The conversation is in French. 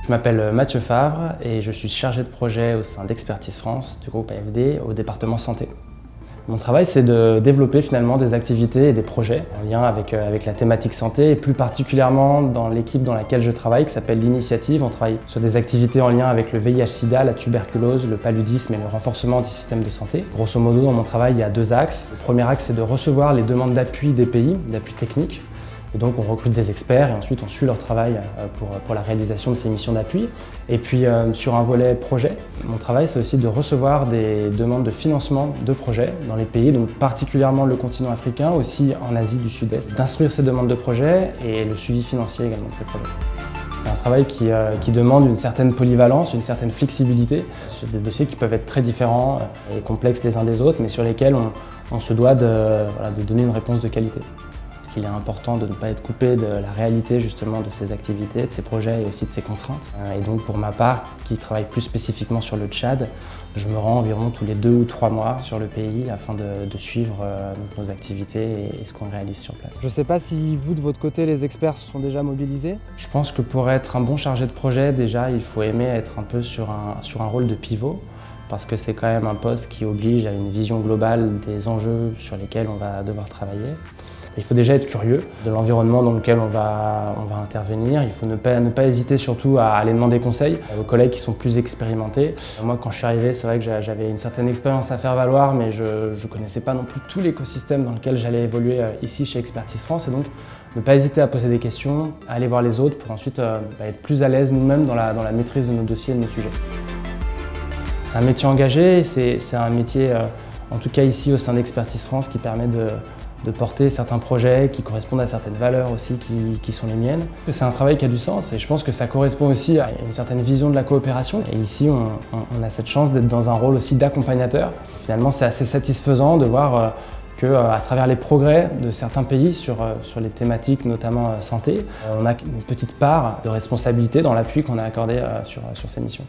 Je m'appelle Mathieu Favre et je suis chargé de projet au sein d'Expertise France du groupe AFD au département santé. Mon travail, c'est de développer finalement des activités et des projets en lien avec la thématique santé et plus particulièrement dans l'équipe dans laquelle je travaille qui s'appelle l'Initiative. On travaille sur des activités en lien avec le VIH/SIDA, la tuberculose, le paludisme et le renforcement du système de santé. Grosso modo, dans mon travail, il y a deux axes. Le premier axe, c'est de recevoir les demandes d'appui des pays, d'appui technique. Et donc on recrute des experts et ensuite on suit leur travail pour la réalisation de ces missions d'appui. Et puis sur un volet projet, mon travail c'est aussi de recevoir des demandes de financement de projets dans les pays, donc particulièrement le continent africain, aussi en Asie du Sud-Est, d'instruire ces demandes de projets et le suivi financier également de ces projets. C'est un travail qui demande une certaine polyvalence, une certaine flexibilité sur des dossiers qui peuvent être très différents et complexes les uns des autres, mais sur lesquels on se doit de donner une réponse de qualité. Il est important de ne pas être coupé de la réalité justement de ces activités, de ces projets et aussi de ces contraintes. Et donc pour ma part, qui travaille plus spécifiquement sur le Tchad, je me rends environ tous les 2 ou 3 mois sur le pays afin de suivre nos activités et ce qu'on réalise sur place. Je ne sais pas si vous, de votre côté, les experts se sont déjà mobilisés? Je pense que pour être un bon chargé de projet, déjà, il faut aimer être un peu sur un rôle de pivot, parce que c'est quand même un poste qui oblige à une vision globale des enjeux sur lesquels on va devoir travailler. Il faut déjà être curieux de l'environnement dans lequel on va intervenir. Il faut ne pas hésiter surtout à aller demander conseil aux collègues qui sont plus expérimentés. Moi, quand je suis arrivé, c'est vrai que j'avais une certaine expérience à faire valoir, mais je ne connaissais pas non plus tout l'écosystème dans lequel j'allais évoluer ici chez Expertise France. Et donc, ne pas hésiter à poser des questions, à aller voir les autres pour ensuite être plus à l'aise nous-mêmes dans la maîtrise de nos dossiers et de nos sujets. C'est un métier engagé, c'est un métier, en tout cas ici au sein d'Expertise France, qui permet de porter certains projets qui correspondent à certaines valeurs aussi qui sont les miennes. C'est un travail qui a du sens et je pense que ça correspond aussi à une certaine vision de la coopération. Et ici, on a cette chance d'être dans un rôle aussi d'accompagnateur. Finalement, c'est assez satisfaisant de voir qu'à travers les progrès de certains pays sur les thématiques, notamment santé, on a une petite part de responsabilité dans l'appui qu'on a accordé sur ces missions.